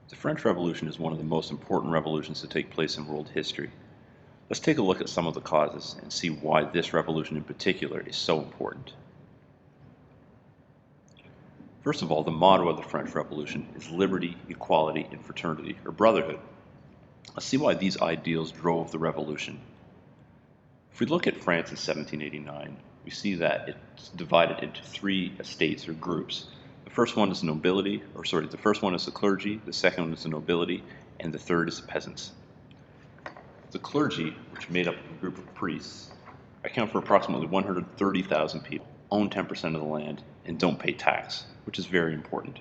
The French Revolution is one of the most important revolutions to take place in world history. Let's take a look at some of the causes and see why this revolution in particular is so important. First of all, the motto of the French Revolution is liberty, equality, and fraternity, or brotherhood. Let's see why these ideals drove the revolution. If we look at France in 1789, we see that it's divided into three estates or groups. The first one is the first one is the clergy, the second one is the nobility, and the third is the peasants. The clergy, which made up a group of priests, account for approximately 130,000 people, own 10% of the land, and don't pay tax, which is very important.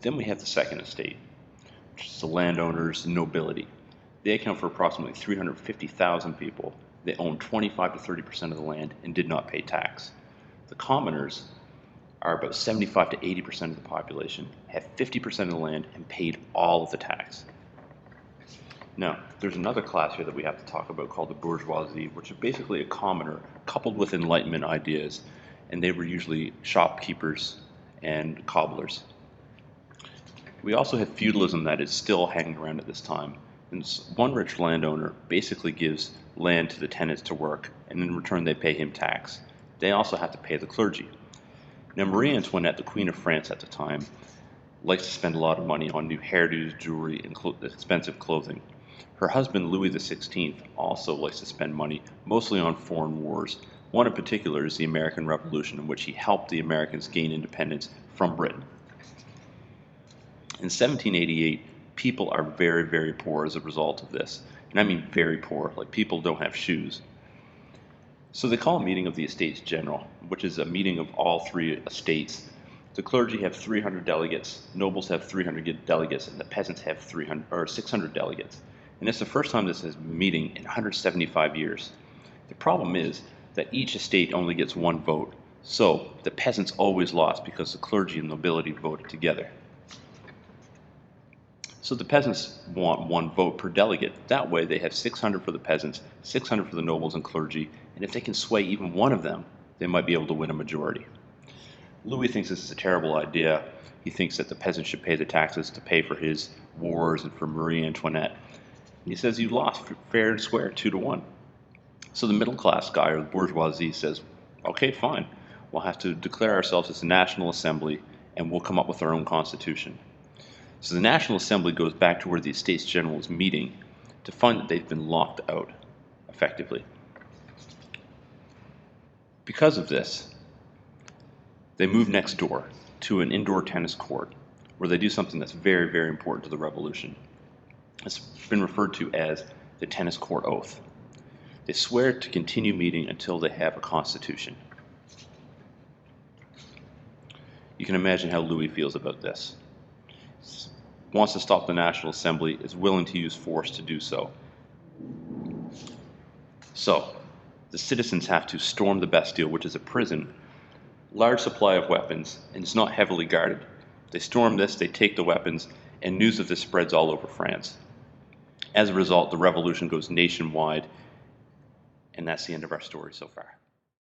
Then we have the second estate, which is the landowners, the nobility. They account for approximately 350,000 people. They own 25 to 30% of the land and did not pay tax. The commoners are about 75 to 80% of the population, have 50% of the land, and paid all of the tax. Now, there's another class here that we have to talk about called the Bourgeoisie, which is basically a commoner coupled with Enlightenment ideas, and they were usually shopkeepers and cobblers. We also have feudalism that is still hanging around at this time. And one rich landowner basically gives land to the tenants to work, and in return they pay him tax. They also have to pay the clergy. Now, Marie Antoinette, the Queen of France at the time, likes to spend a lot of money on new hairdos, jewelry, and expensive clothing. Her husband, Louis XVI, also likes to spend money, mostly on foreign wars. One in particular is the American Revolution, in which he helped the Americans gain independence from Britain. In 1788, people are very, very poor as a result of this. And I mean very poor, like people don't have shoes. So they call a meeting of the Estates General, which is a meeting of all three estates. The clergy have 300 delegates, nobles have 300 delegates, and the peasants have 600 delegates. And it's the first time this is meeting in 175 years. The problem is that each estate only gets one vote. So the peasants always lost because the clergy and nobility voted together. So the peasants want one vote per delegate. That way they have 600 for the peasants, 600 for the nobles and clergy, and if they can sway even one of them, they might be able to win a majority. Louis thinks this is a terrible idea. He thinks that the peasants should pay the taxes to pay for his wars and for Marie Antoinette. And he says you lost fair and square, 2-1. So the middle class guy, or the bourgeoisie, says, okay, fine. We'll have to declare ourselves as a national assembly and we'll come up with our own constitution. So the National Assembly goes back to where the Estates General is meeting to find that they've been locked out, effectively. Because of this, they move next door to an indoor tennis court where they do something that's very, very important to the revolution. It's been referred to as the tennis court oath. They swear to continue meeting until they have a constitution. You can imagine how Louis feels about this. Wants to stop the National Assembly, is willing to use force to do so. So, the citizens have to storm the Bastille, which is a prison, large supply of weapons, and it's not heavily guarded. They storm this, they take the weapons, and news of this spreads all over France. As a result, the revolution goes nationwide, and that's the end of our story so far.